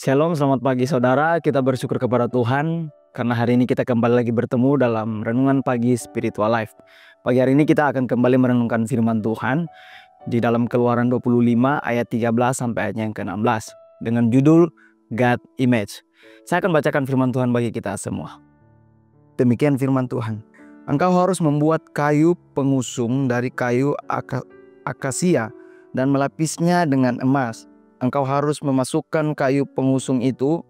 Shalom, selamat pagi saudara. Kita bersyukur kepada Tuhan karena hari ini kita kembali lagi bertemu dalam Renungan Pagi Spiritual Life. Pagi hari ini kita akan kembali merenungkan firman Tuhan di dalam Keluaran 25 ayat 13 sampai ayatnya yang ke-16 dengan judul God Image. Saya akan bacakan firman Tuhan bagi kita semua. Demikian firman Tuhan. Engkau harus membuat kayu pengusung dari kayu akasia dan melapisnya dengan emas. Engkau harus memasukkan kayu pengusung itu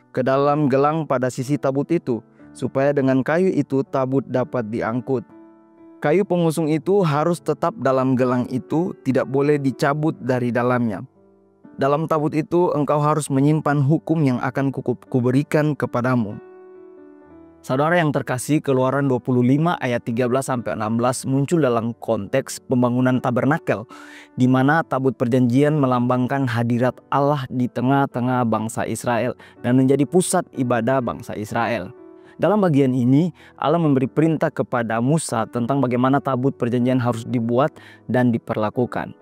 ke dalam gelang pada sisi tabut itu, supaya dengan kayu itu tabut dapat diangkut. Kayu pengusung itu harus tetap dalam gelang itu, tidak boleh dicabut dari dalamnya. Dalam tabut itu engkau harus menyimpan hukum yang akan kuberikan kepadamu. Saudara yang terkasih, Keluaran 25 ayat 13-16 muncul dalam konteks pembangunan tabernakel, di mana tabut perjanjian melambangkan hadirat Allah di tengah-tengah bangsa Israel dan menjadi pusat ibadah bangsa Israel. Dalam bagian ini, Allah memberi perintah kepada Musa tentang bagaimana tabut perjanjian harus dibuat dan diperlakukan.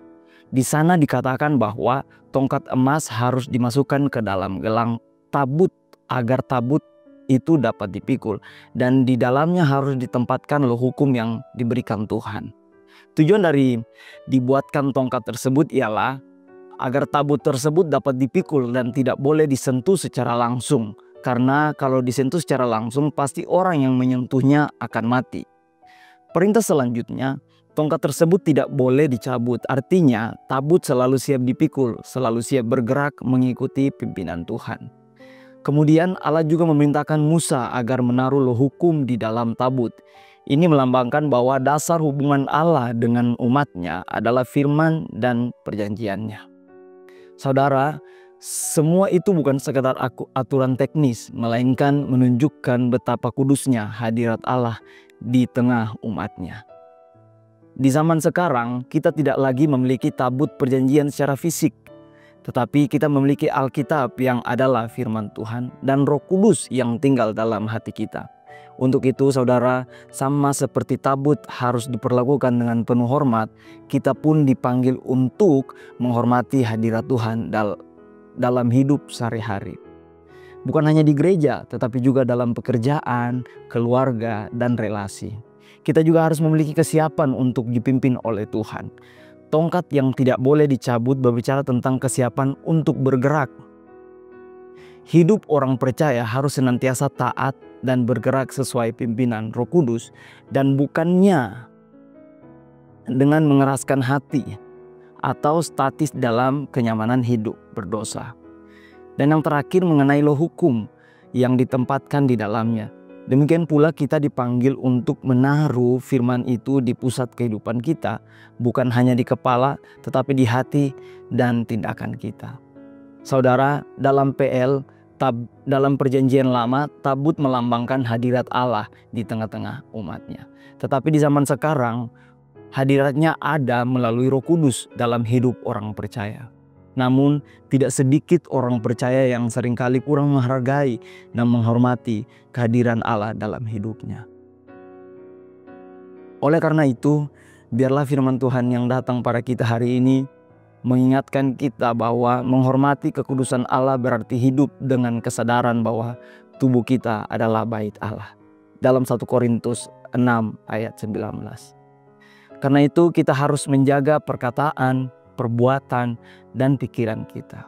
Di sana dikatakan bahwa tongkat emas harus dimasukkan ke dalam gelang tabut agar tabut itu dapat dipikul, dan di dalamnya harus ditempatkan loh hukum yang diberikan Tuhan. Tujuan dari dibuatkan tongkat tersebut ialah agar tabut tersebut dapat dipikul dan tidak boleh disentuh secara langsung, karena kalau disentuh secara langsung pasti orang yang menyentuhnya akan mati. Perintah selanjutnya, tongkat tersebut tidak boleh dicabut, artinya tabut selalu siap dipikul, selalu siap bergerak mengikuti pimpinan Tuhan. Kemudian Allah juga memerintahkan Musa agar menaruh loh hukum di dalam tabut. Ini melambangkan bahwa dasar hubungan Allah dengan umatnya adalah firman dan perjanjiannya. Saudara, semua itu bukan sekedar aturan teknis, melainkan menunjukkan betapa kudusnya hadirat Allah di tengah umatnya. Di zaman sekarang, kita tidak lagi memiliki tabut perjanjian secara fisik, tetapi kita memiliki Alkitab yang adalah firman Tuhan dan Roh Kudus yang tinggal dalam hati kita. Untuk itu saudara, sama seperti tabut harus diperlakukan dengan penuh hormat, kita pun dipanggil untuk menghormati hadirat Tuhan dalam hidup sehari-hari. Bukan hanya di gereja, tetapi juga dalam pekerjaan, keluarga, dan relasi. Kita juga harus memiliki kesiapan untuk dipimpin oleh Tuhan. Tongkat yang tidak boleh dicabut berbicara tentang kesiapan untuk bergerak. Hidup orang percaya harus senantiasa taat dan bergerak sesuai pimpinan Roh Kudus, dan bukannya dengan mengeraskan hati atau statis dalam kenyamanan hidup berdosa. Dan yang terakhir mengenai loh hukum yang ditempatkan di dalamnya. Demikian pula kita dipanggil untuk menaruh firman itu di pusat kehidupan kita, bukan hanya di kepala tetapi di hati dan tindakan kita. Saudara, dalam dalam perjanjian lama, tabut melambangkan hadirat Allah di tengah-tengah umatnya. Tetapi di zaman sekarang, hadiratnya ada melalui Roh Kudus dalam hidup orang percaya. Namun tidak sedikit orang percaya yang seringkali kurang menghargai dan menghormati kehadiran Allah dalam hidupnya. Oleh karena itu, biarlah firman Tuhan yang datang pada kita hari ini mengingatkan kita bahwa menghormati kekudusan Allah berarti hidup dengan kesadaran bahwa tubuh kita adalah bait Allah. Dalam 1 Korintus 6 ayat 19. Karena itu kita harus menjaga perkataan, perbuatan, dan pikiran kita.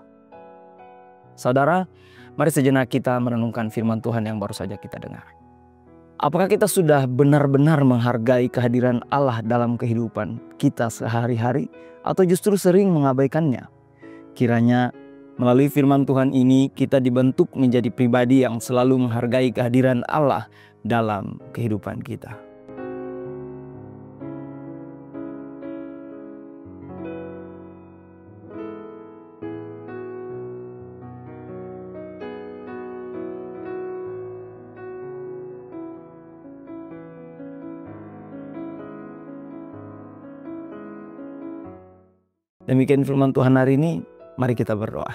Saudara, mari sejenak kita merenungkan firman Tuhan yang baru saja kita dengar. Apakah kita sudah benar-benar menghargai kehadiran Allah dalam kehidupan kita sehari-hari, atau justru sering mengabaikannya? Kiranya melalui firman Tuhan ini kita dibentuk menjadi pribadi yang selalu menghargai kehadiran Allah dalam kehidupan kita. Demikian firman Tuhan hari ini, mari kita berdoa.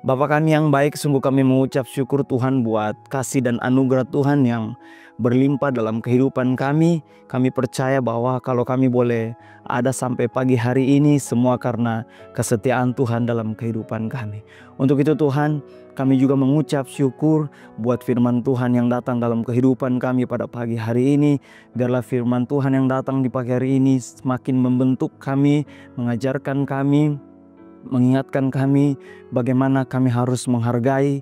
Bapa kami yang baik, sungguh kami mengucap syukur Tuhan buat kasih dan anugerah Tuhan yang berlimpah dalam kehidupan kami. Kami percaya bahwa kalau kami boleh ada sampai pagi hari ini, semua karena kesetiaan Tuhan dalam kehidupan kami. Untuk itu Tuhan, kami juga mengucap syukur buat firman Tuhan yang datang dalam kehidupan kami pada pagi hari ini. Biarlah firman Tuhan yang datang di pagi hari ini semakin membentuk kami, mengajarkan kami, mengingatkan kami bagaimana kami harus menghargai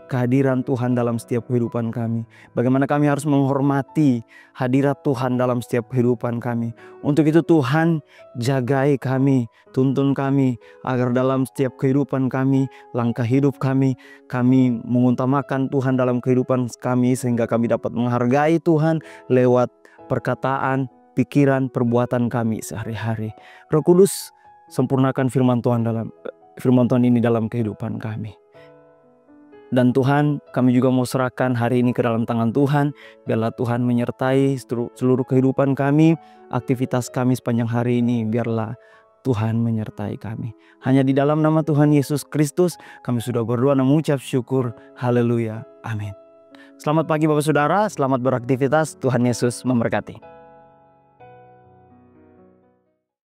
kehadiran Tuhan dalam setiap kehidupan kami. Bagaimana kami harus menghormati hadirat Tuhan dalam setiap kehidupan kami. Untuk itu Tuhan, jagai kami, tuntun kami agar dalam setiap kehidupan kami, langkah hidup kami mengutamakan Tuhan dalam kehidupan kami, sehingga kami dapat menghargai Tuhan lewat perkataan, pikiran, perbuatan kami sehari-hari. Roh Kudus, sempurnakan firman Tuhan ini dalam kehidupan kami. Dan Tuhan, kami juga mau serahkan hari ini ke dalam tangan Tuhan. Biarlah Tuhan menyertai seluruh kehidupan kami, aktivitas kami sepanjang hari ini. Biarlah Tuhan menyertai kami. Hanya di dalam nama Tuhan Yesus Kristus kami sudah berdoa dan mengucap syukur. Haleluya. Amin. Selamat pagi Bapak Saudara, selamat beraktivitas. Tuhan Yesus memberkati.